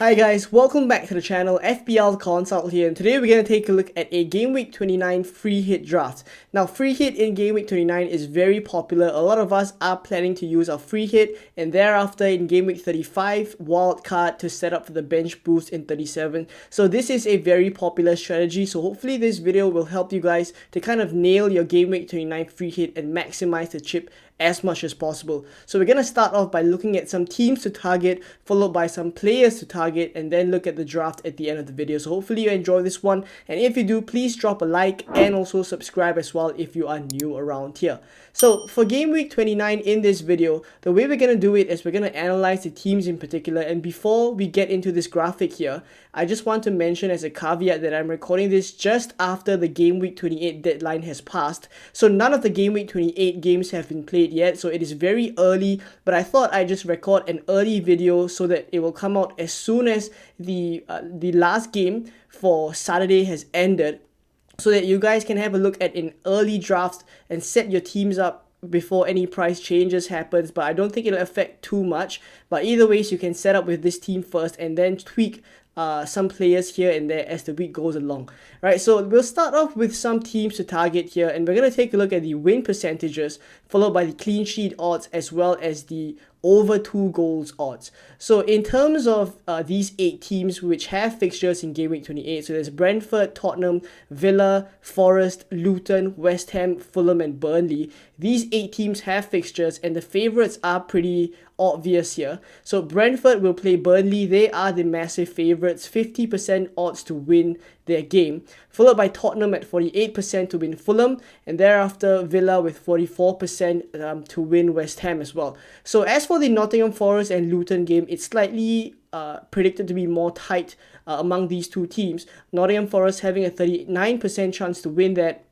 Hi guys, welcome back to the channel. FPL Consult here, and today we're going to take a look at a Gameweek 29 free hit draft. Now, free hit in Gameweek 29 is very popular. A lot of us are planning to use our free hit, and thereafter in Gameweek 35, wildcard to set up for the bench boost in 37. So this is a very popular strategy, so hopefully this video will help you guys to kind of nail your Gameweek 29 free hit and maximize the chip as much as possible. So we're going to start off by looking at some teams to target, followed by some players to target, and then look at the draft at the end of the video. So hopefully you enjoy this one, and if you do, please drop a like and also subscribe as well if you are new around here. So for Game Week 29 in this video, the way we're going to do it is we're going to analyze the teams in particular, and before we get into this graphic here, I just want to mention as a caveat that I'm recording this just after the Game Week 28 deadline has passed. So none of the Game Week 28 games have been played yet, so it is very early, but I thought I'd just record an early video so that it will come out as soon as the last game for Saturday has ended, so that you guys can have a look at an early draft and set your teams up before any price changes happens. But I don't think it'll affect too much, but either ways you can set up with this team first and then tweak some players here and there as the week goes along. Right, so we'll start off with some teams to target here, and we're going to take a look at the win percentages, followed by the clean sheet odds, as well as the over 2 goals odds. So in terms of these 8 teams which have fixtures in Game Week 28, so there's Brentford, Tottenham, Villa, Forest, Luton, West Ham, Fulham and Burnley. These 8 teams have fixtures, and the favourites are pretty obvious here. So Brentford will play Burnley. They are the massive favourites, 50% odds to win their game, followed by Tottenham at 48% to win Fulham, and thereafter Villa with 44% to win West Ham as well. So as for the Nottingham Forest and Luton game, it's slightly predicted to be more tight among these two teams. Nottingham Forest having a 39% chance to win that,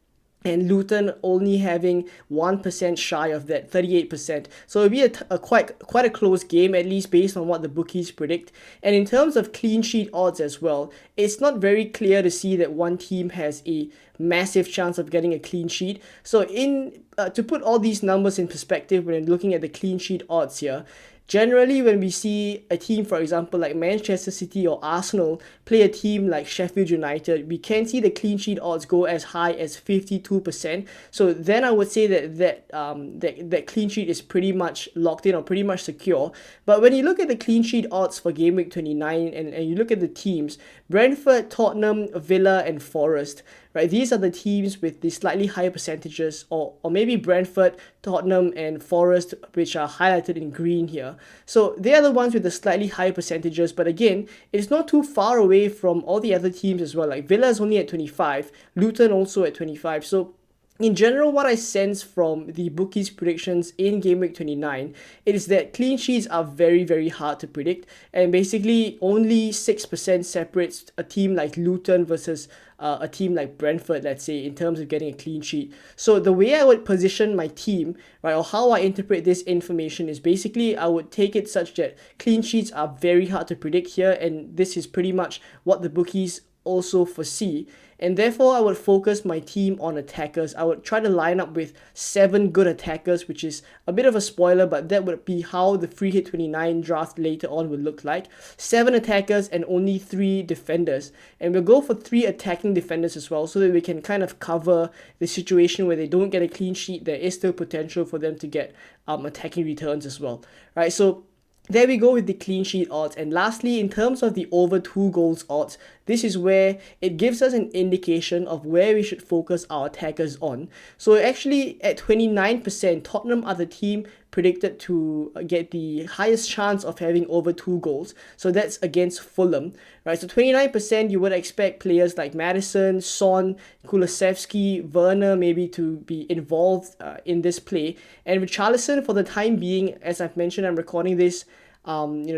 and Luton only having 1% shy of that, 38%. So it'll be quite a close game, at least based on what the bookies predict. And in terms of clean sheet odds as well, it's not very clear to see that one team has a massive chance of getting a clean sheet. So to put all these numbers in perspective when looking at the clean sheet odds here, generally, when we see a team, for example, like Manchester City or Arsenal play a team like Sheffield United, we can see the clean sheet odds go as high as 52%. So then I would say that clean sheet is pretty much locked in or pretty much secure. But when you look at the clean sheet odds for Game Week 29 and you look at the teams, Brentford, Tottenham, Villa and Forest, right? These are the teams with the slightly higher percentages, or maybe Brentford, Tottenham and Forest, which are highlighted in green here. So they are the ones with the slightly higher percentages, but again, it's not too far away from all the other teams as well. Like Villa is only at 25, Luton also at 25. So in general, what I sense from the bookies' predictions in Game Week 29 is that clean sheets are very, very hard to predict, and basically only 6% separates a team like Luton versus a team like Brentford, let's say, in terms of getting a clean sheet. So the way I would position my team, right, or how I interpret this information is basically I would take it such that clean sheets are very hard to predict here, and this is pretty much what the bookies also foresee, and therefore I would focus my team on attackers. I would try to line up with 7 good attackers, which is a bit of a spoiler, but that would be how the free hit 29 draft later on would look like. 7 attackers and only 3 defenders, and we'll go for 3 attacking defenders as well, so that we can kind of cover the situation where they don't get a clean sheet. There is still potential for them to get attacking returns as well, right? So there we go with the clean sheet odds. And lastly, in terms of the over 2 goals odds, this is where it gives us an indication of where we should focus our attackers on. So actually at 29%, Tottenham are the team predicted to get the highest chance of having over 2 goals. So that's against Fulham, right? So 29%, you would expect players like Maddison, Son, Kulusevski, Werner maybe to be involved in this play. And Richarlison, for the time being, as I've mentioned, I'm recording this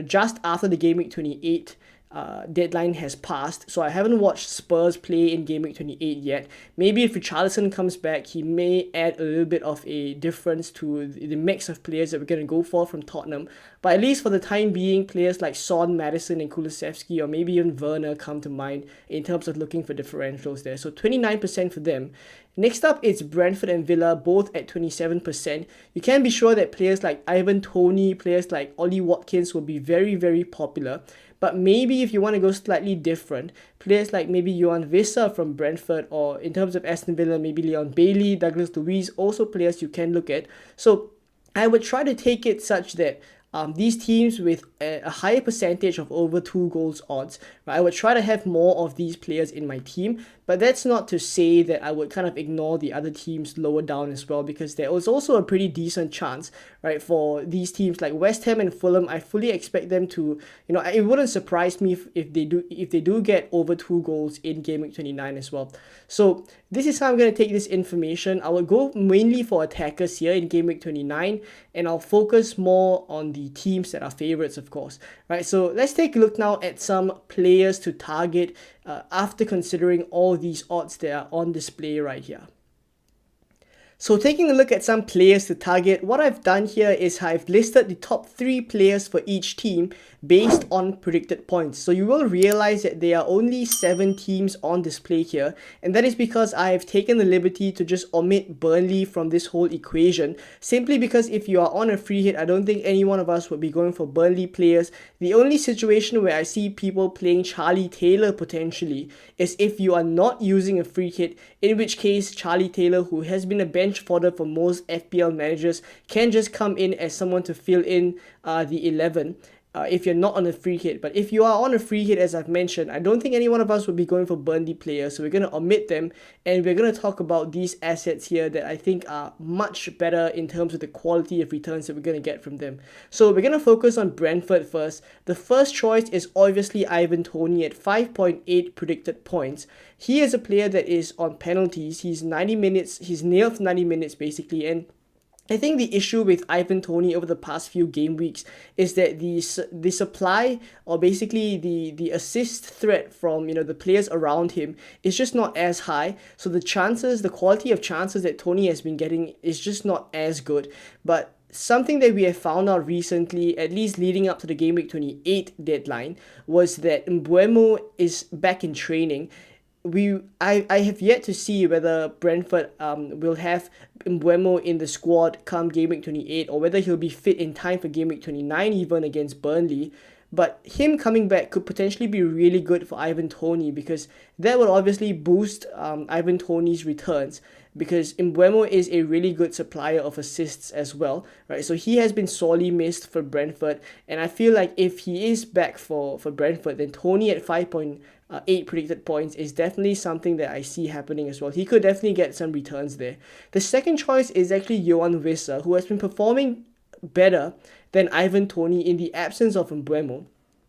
just after the Game Week 28 deadline has passed, so I haven't watched Spurs play in Game Week 28 yet. Maybe if Richarlison comes back, he may add a little bit of a difference to the mix of players that we're going to go for from Tottenham. But at least for the time being, players like Son, Madison, and Kulusevski, or maybe even Werner come to mind in terms of looking for differentials there. So 29% for them. Next up, it's Brentford and Villa, both at 27%. You can be sure that players like Ivan Toney, players like Ollie Watkins will be very, very popular. But maybe if you want to go slightly different, players like maybe Johan Wissa from Brentford, or in terms of Aston Villa, maybe Leon Bailey, Douglas Luiz, also players you can look at. So I would try to take it such that these teams with a higher percentage of over 2 goals odds, right, I would try to have more of these players in my team, but that's not to say that I would kind of ignore the other teams lower down as well, because there was also a pretty decent chance, right, for these teams like West Ham and Fulham. I fully expect them to, it wouldn't surprise me if they do get over 2 goals in Game Week 29 as well. So this is how I'm going to take this information. I will go mainly for attackers here in Game Week 29, and I'll focus more on the teams that are favorites, of course, right? So let's take a look now at some players to target after considering all these odds that are on display right here. So taking a look at some players to target, what I've done here is I've listed the top 3 players for each team based on predicted points. So you will realize that there are only 7 teams on display here, and that is because I have taken the liberty to just omit Burnley from this whole equation, simply because if you are on a free hit, I don't think any one of us would be going for Burnley players. The only situation where I see people playing Charlie Taylor potentially is if you are not using a free hit, in which case Charlie Taylor, who has been a bench fodder for most FPL managers, can just come in as someone to fill in the 11 if you're not on a free hit. But if you are on a free hit, as I've mentioned, I don't think any one of us would be going for Burnley players, so we're going to omit them, and we're going to talk about these assets here that I think are much better in terms of the quality of returns that we're going to get from them. So we're going to focus on Brentford first. The first choice is obviously Ivan Toney at 5.8 predicted points. He is a player that is on penalties. He's nailed 90 minutes basically, and I think the issue with Ivan Toney over the past few game weeks is that the supply, or basically the assist threat from the players around him, is just not as high. So the quality of chances that Toney has been getting is just not as good. But something that we have found out recently, at least leading up to the Game Week 28 deadline, was that Mbeumo is back in training. I have yet to see whether Brentford will have Mbeumo in the squad come Game Week 28, or whether he'll be fit in time for Game Week 29 even against Burnley. But him coming back could potentially be really good for Ivan Toney, because that would obviously boost Ivan Toney's returns, because Mbeumo is a really good supplier of assists as well, right? So he has been sorely missed for Brentford, and I feel like if he is back for Brentford, then Toney at 5.8 predicted points is definitely something that I see happening as well. He could definitely get some returns there. The second choice is actually Johan Wissa, who has been performing better than Ivan Toney in the absence of Mbeumo.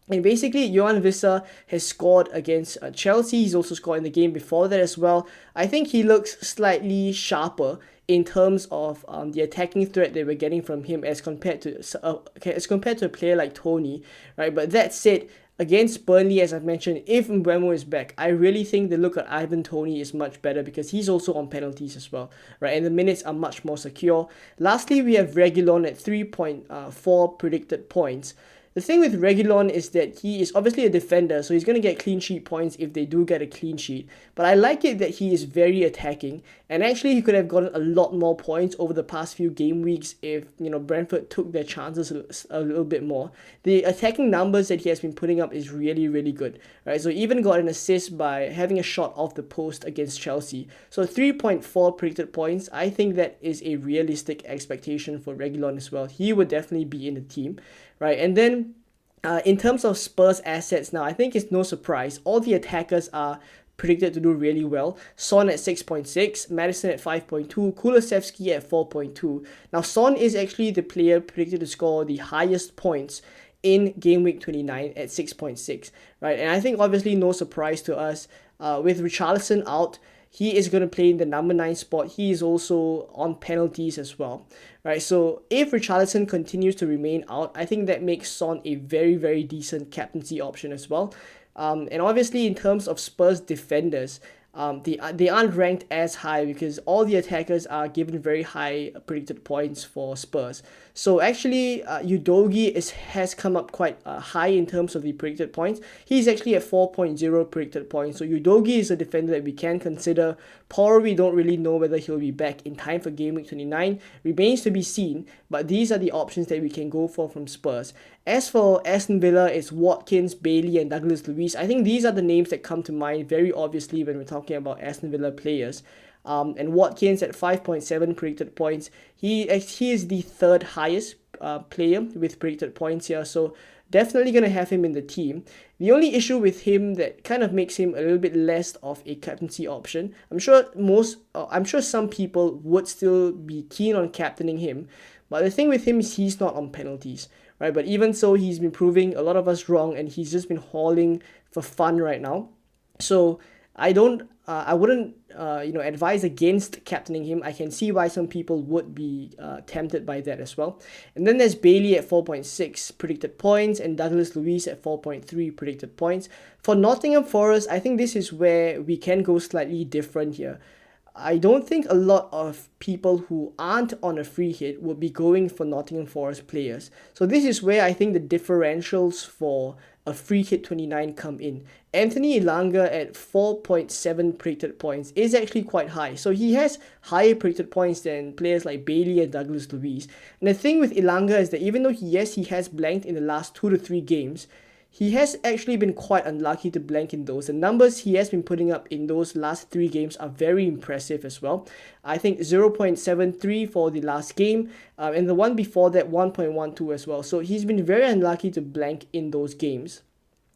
And basically, Johan Wissa has scored against Chelsea. He's also scored in the game before that as well. I think he looks slightly sharper in terms of the attacking threat that we're getting from him as compared to a player like Toney, right? But that said, against Burnley, as I've mentioned, if Mbeumo is back, I really think the look at Ivan Toney is much better, because he's also on penalties as well, right? And the minutes are much more secure. Lastly, we have Reguilon at 3.4 predicted points. The thing with Reguilon is that he is obviously a defender, so he's going to get clean sheet points if they do get a clean sheet. But I like it that he is very attacking, and actually he could have gotten a lot more points over the past few game weeks if Brentford took their chances a little bit more. The attacking numbers that he has been putting up is really, really good, right? So he even got an assist by having a shot off the post against Chelsea. So 3.4 predicted points, I think that is a realistic expectation for Reguilon as well. He would definitely be in the team, right? And then in terms of Spurs assets now, I think it's no surprise. All the attackers are predicted to do really well. Son at 6.6, Madison at 5.2, Kulusevski at 4.2. Now, Son is actually the player predicted to score the highest points in Game Week 29 at 6.6, right? And I think obviously no surprise to us. With Richarlison out, he is going to play in the number 9 spot. He is also on penalties as well, right? So if Richarlison continues to remain out, I think that makes Son a very, very decent captaincy option as well. And obviously in terms of Spurs defenders, they aren't ranked as high because all the attackers are given very high predicted points for Spurs. So actually, Udogie has come up quite high in terms of the predicted points. He's actually at 4.0 predicted points. So Udogie is a defender that we can consider. Power, we don't really know whether he'll be back in time for Game Week 29. Remains to be seen, but these are the options that we can go for from Spurs. As for Aston Villa, it's Watkins, Bailey, and Douglas Luiz. I think these are the names that come to mind very obviously when we're talking about Aston Villa players. And Watkins at 5.7 predicted points. He is the third highest player with predicted points here. So definitely going to have him in the team. The only issue with him that kind of makes him a little bit less of a captaincy option. I'm sure some people would still be keen on captaining him. But the thing with him is he's not on penalties, right? But even so, he's been proving a lot of us wrong, and he's just been hauling for fun right now. So I wouldn't advise against captaining him. I can see why some people would be tempted by that as well. And then there's Bailey at 4.6 predicted points and Douglas Luiz at 4.3 predicted points. For Nottingham Forest, I think this is where we can go slightly different here. I don't think a lot of people who aren't on a free hit will be going for Nottingham Forest players. So this is where I think the differentials for a free hit 29 come in. Anthony Elanga at 4.7 predicted points is actually quite high. So he has higher predicted points than players like Bailey and Douglas Luiz. And the thing with Elanga is that even though he has blanked in the last 2 to 3 games, he has actually been quite unlucky to blank in those. The numbers he has been putting up in those last 3 games are very impressive as well. I think 0.73 for the last game, and the one before that 1.12 as well. So he's been very unlucky to blank in those games.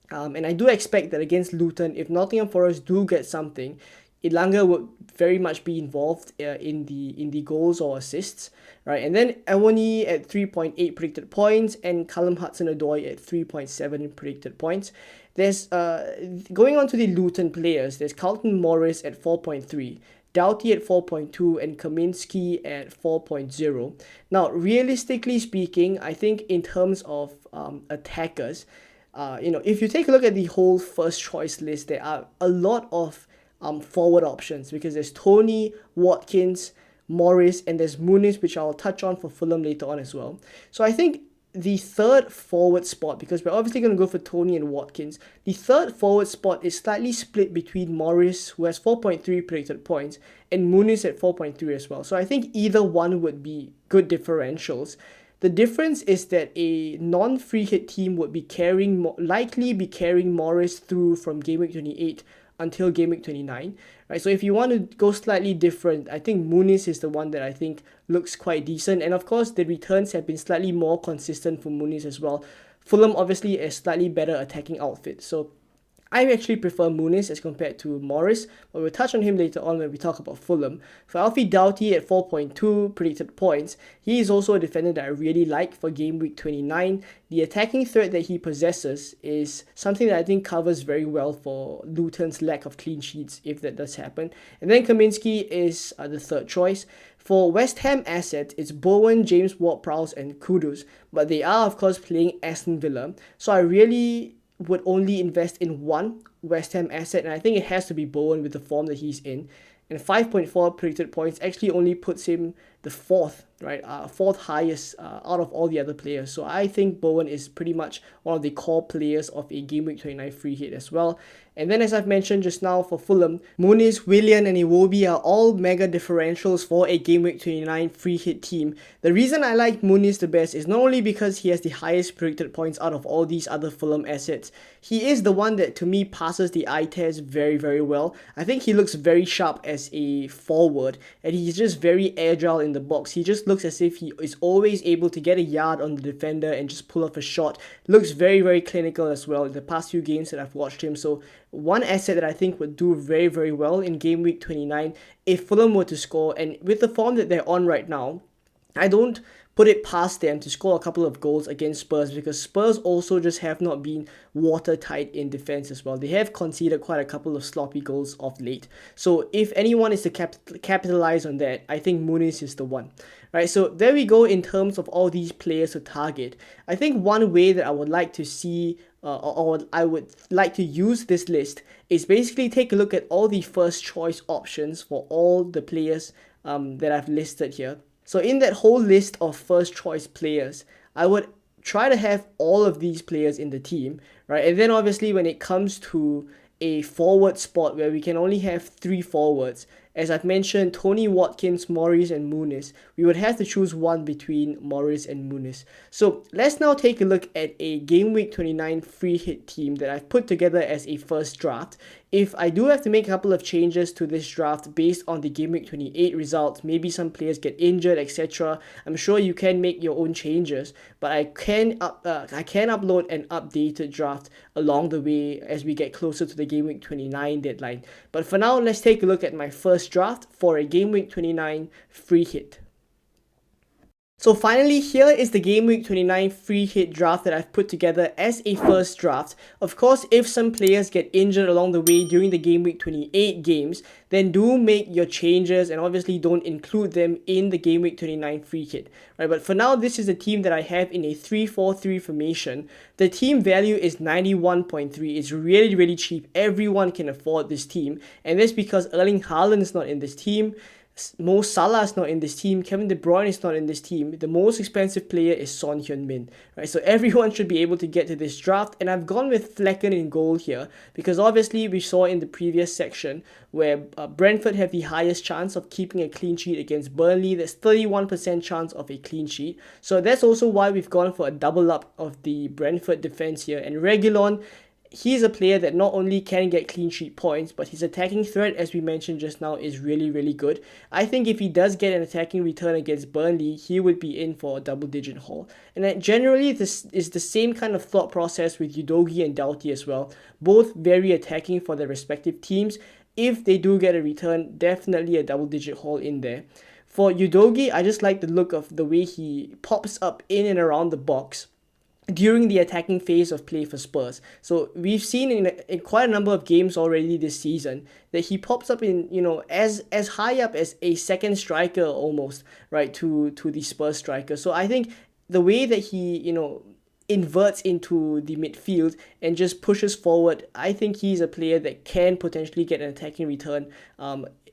And I do expect that against Luton, if Nottingham Forest do get something, Elanga would very much be involved in the goals or assists, right? And then Awoni at 3.8 predicted points and Callum Hudson-Odoi at 3.7 predicted points. There's going on to the Luton players. There's Carlton Morris at 4.3. Doughty at 4.2 and Kaminsky at 4.0. Now, realistically speaking, I think in terms of attackers, if you take a look at the whole first choice list, there are a lot of forward options because there's Tony, Watkins, Morris, and there's Muniz, which I'll touch on for Fulham later on as well. So I think the third forward spot, because we're obviously going to go for Tony and Watkins, the third forward spot is slightly split between Morris, who has 4.3 predicted points, and Muniz at 4.3 as well. So I think either one would be good differentials. The difference is that a non-free hit team would be likely be carrying Morris through from Game Week 28 until Game Week 29, right? So if you want to go slightly different, I think Muniz is the one that I think looks quite decent. And of course, the returns have been slightly more consistent for Muniz as well. Fulham obviously a slightly better attacking outfit. So I actually prefer Muniz as compared to Morris, but we'll touch on him later on when we talk about Fulham. For Alfie Doughty at 4.2 predicted points, he is also a defender that I really like for Game Week 29. The attacking threat that he possesses is something that I think covers very well for Luton's lack of clean sheets, if that does happen. And then Kaminsky is the third choice. For West Ham assets, it's Bowen, James Ward-Prowse, and Kudus, but they are of course playing Aston Villa. So I really would only invest in one West Ham asset, and I think it has to be Bowen with the form that he's in. And 5.4 predicted points actually only puts him the fourth highest out of all the other players. So I think Bowen is pretty much one of the core players of a Game Week 29 free hit as well. And then as I've mentioned just now for Fulham, Muniz, Willian and Iwobi are all mega differentials for a Game Week 29 free hit team. The reason I like Muniz the best is not only because he has the highest predicted points out of all these other Fulham assets, he is the one that to me passes the eye test very, very well. I think he looks very sharp as a forward and he's just very agile in the box. He just looks as if he is always able to get a yard on the defender and just pull off a shot. Looks very, very clinical as well in the past few games that I've watched him. So one asset that I think would do very, very well in Game Week 29 if Fulham were to score, and with the form that they're on right now, I don't put it past them to score a couple of goals against Spurs, because Spurs also just have not been watertight in defense as well. They have conceded quite a couple of sloppy goals of late. So if anyone is to capitalize on that, I think Muniz is the one. Right, so there we go in terms of all these players to target. I think one way that I would like to see or I would like to use this list is basically take a look at all the first choice options for all the players that I've listed here. So in that whole list of first choice players, I would try to have all of these players in the team, right? And then obviously when it comes to a forward spot where we can only have 3 forwards, as I've mentioned, Tony, Watkins, Morris, and Muniz, we would have to choose one between Morris and Muniz. So let's now take a look at a Gameweek 29 free hit team that I've put together as a first draft. If I do have to make a couple of changes to this draft based on the Gameweek 28 results, maybe some players get injured, etc., I'm sure you can make your own changes, but I can upload an updated draft along the way as we get closer to the Gameweek 29 deadline. But for now, let's take a look at my first draft for a Gameweek 29 free hit. So finally, here is the Gameweek 29 free hit draft that I've put together as a first draft. Of course, if some players get injured along the way during the Gameweek 28 games, then do make your changes and obviously don't include them in the Gameweek 29 free hit. Right, but for now, this is the team that I have in a 3-4-3 formation. The team value is 91.3. It's really, really cheap. Everyone can afford this team. And that's because Erling Haaland is not in this team. Mo Salah is not in this team. Kevin De Bruyne is not in this team. The most expensive player is Son Heung-min. Right, so everyone should be able to get to this draft. And I've gone with Flecken in goal here because obviously we saw in the previous section where Brentford have the highest chance of keeping a clean sheet against Burnley. There's 31% chance of a clean sheet. So that's also why we've gone for a double up of the Brentford defense here. And Reguilon, he's a player that not only can get clean sheet points, but his attacking threat, as we mentioned just now, is really, really good. I think if he does get an attacking return against Burnley, he would be in for a double-digit haul. And generally, this is the same kind of thought process with Udogie and Doughty as well. Both very attacking for their respective teams. If they do get a return, definitely a double-digit haul in there. For Udogie, I just like the look of the way he pops up in and around the box during the attacking phase of play for Spurs. So we've seen in quite a number of games already this season that he pops up in, as high up as a second striker almost, right, to the Spurs striker. So I think the way that he, inverts into the midfield and just pushes forward, I think he's a player that can potentially get an attacking return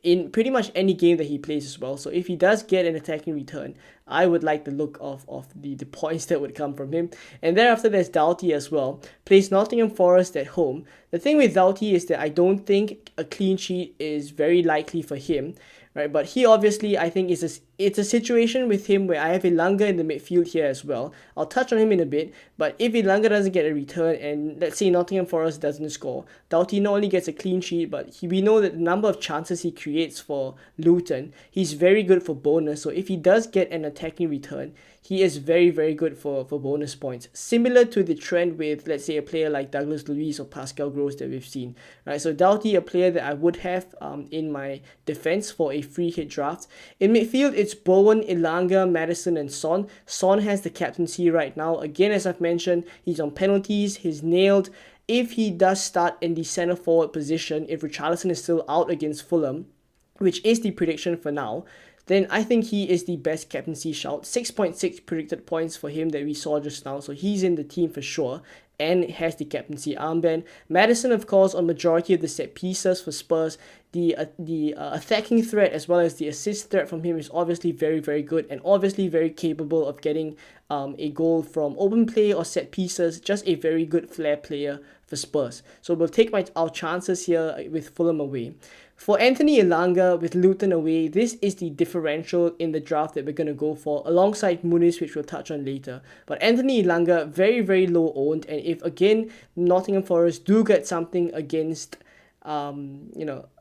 in pretty much any game that he plays as well. So if he does get an attacking return, I would like the look of the points that would come from him. And thereafter, there's Doughty as well. Plays Nottingham Forest at home. The thing with Doughty is that I don't think a clean sheet is very likely for him. Right, but he obviously, I think, it's a situation with him where I have Elanga in the midfield here as well. I'll touch on him in a bit, but if Elanga doesn't get a return and let's say Nottingham Forest doesn't score, Doughty not only gets a clean sheet, but we know that the number of chances he creates for Luton, he's very good for bonus. So if he does get an attacking return, he is very, very good for bonus points. Similar to the trend with, let's say, a player like Douglas Luiz or Pascal Gross that we've seen. Right, so Doughty, a player that I would have in my defense for a free hit draft. In midfield, it's Bowen, Elanga, Maddison, and Son. Son has the captaincy right now. Again, as I've mentioned, he's on penalties, he's nailed. If he does start in the centre forward position, if Richarlison is still out against Fulham, which is the prediction for now, then I think he is the best captaincy shout. 6.6 predicted points for him that we saw just now, so he's in the team for sure and has the captaincy armband. Maddison, of course, on majority of the set pieces for Spurs. The attacking threat as well as the assist threat from him is obviously very, very good and obviously very capable of getting a goal from open play or set pieces. Just a very good flair player for Spurs. So we'll take our chances here with Fulham away. For Anthony Elanga with Luton away, this is the differential in the draft that we're going to go for alongside Muniz, which we'll touch on later. But Anthony Elanga, very, very low owned, and if again Nottingham Forest do get something against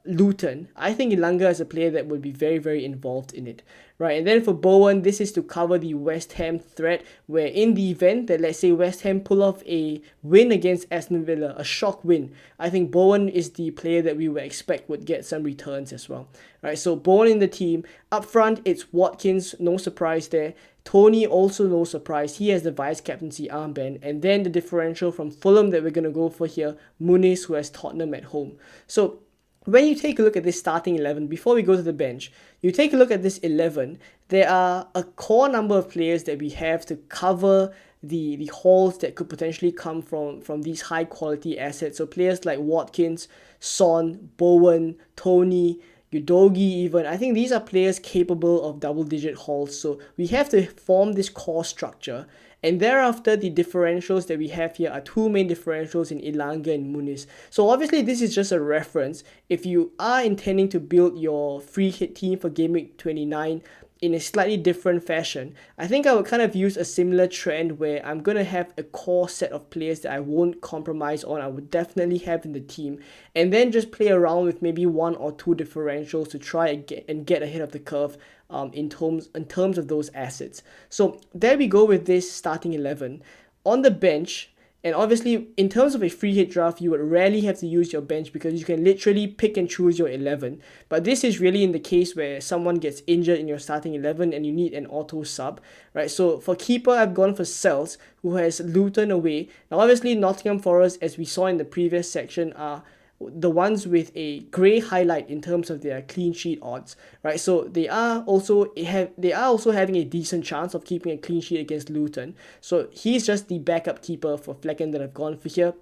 Luton, I think Ilanga is a player that would be very, very involved in it, right? And then for Bowen, this is to cover the West Ham threat, where in the event that, let's say, West Ham pull off a win against Aston Villa, a shock win, I think Bowen is the player that we would expect would get some returns as well, right? So Bowen in the team. Up front, it's Watkins, no surprise there. Tony, also no surprise, he has the vice captaincy armband. And then the differential from Fulham that we're going to go for here, Muniz, who has Tottenham at home. So when you take a look at this starting 11, before we go to the bench, you take a look at this 11, there are a core number of players that we have to cover the holes that could potentially come from these high quality assets. So players like Watkins, Son, Bowen, Tony, Udogi even. I think these are players capable of double-digit hauls. So we have to form this core structure. And thereafter, the differentials that we have here are two main differentials in Ilanga and Muniz. So obviously, this is just a reference. If you are intending to build your free hit team for Gameweek 29 in a slightly different fashion, I think I would kind of use a similar trend where I'm going to have a core set of players that I won't compromise on. I would definitely have in the team, and then just play around with maybe one or two differentials to try and get ahead of the curve in terms of those assets. So there we go with this starting 11. On the bench, and obviously, in terms of a free hit draft, you would rarely have to use your bench because you can literally pick and choose your 11. But this is really in the case where someone gets injured in your starting 11 and you need an auto sub, right? So for keeper, I've gone for Sells, who has Luton away. Now, obviously, Nottingham Forest, as we saw in the previous section, are the ones with a grey highlight in terms of their clean sheet odds, right? So they are also having a decent chance of keeping a clean sheet against Luton. So he's just the backup keeper for Flecken that I've gone for here.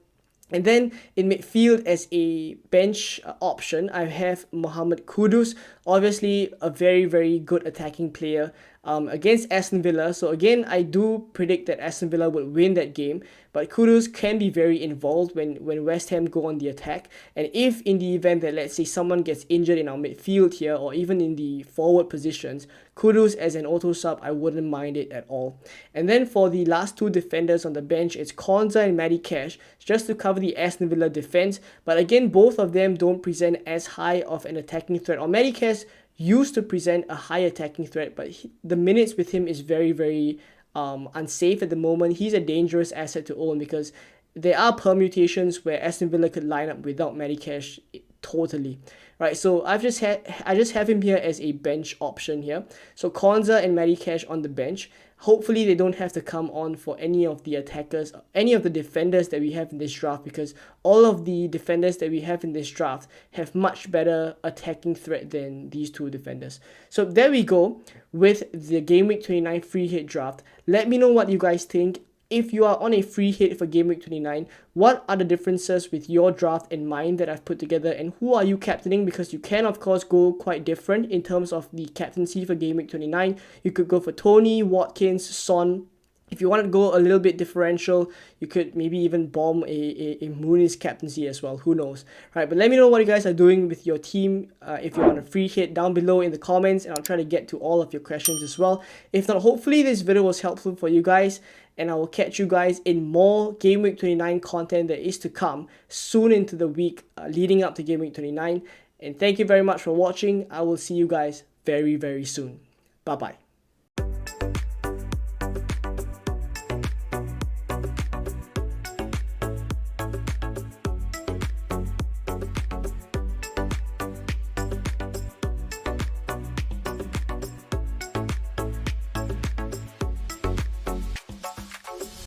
And then in midfield as a bench option, I have Mohamed Kudus, obviously a very, very good attacking player against Aston Villa. So again, I do predict that Aston Villa would win that game, but Kudus can be very involved when West Ham go on the attack. And if in the event that, let's say, someone gets injured in our midfield here, or even in the forward positions, Kudus as an auto sub, I wouldn't mind it at all. And then for the last two defenders on the bench, it's Konza and Matty Cash, just to cover the Aston Villa defense. But again, both of them don't present as high of an attacking threat. Or Matty Cash used to present a high attacking threat, but the minutes with him is very, very unsafe at the moment. He's a dangerous asset to own because there are permutations where Aston Villa could line up without Matty Cash totally, right? So I just have him here as a bench option here. So Konza and Matty Cash on the bench. Hopefully they don't have to come on for any of the attackers, any of the defenders that we have in this draft, because all of the defenders that we have in this draft have much better attacking threat than these two defenders. So there we go with the Gameweek 29 free hit draft. Let me know what you guys think. If you are on a free hit for Gameweek 29, what are the differences with your draft in mind that I've put together, and who are you captaining? Because you can, of course, go quite different in terms of the captaincy for Gameweek 29. You could go for Tony, Watkins, Son. If you want to go a little bit differential, you could maybe even bomb a Muniz captaincy as well. Who knows, right? But let me know what you guys are doing with your team. If you're on a free hit, down below in the comments, and I'll try to get to all of your questions as well. If not, hopefully this video was helpful for you guys, and I will catch you guys in more Gameweek 29 content that is to come soon into the week leading up to Gameweek 29. And thank you very much for watching. I will see you guys very, very soon. Bye-bye.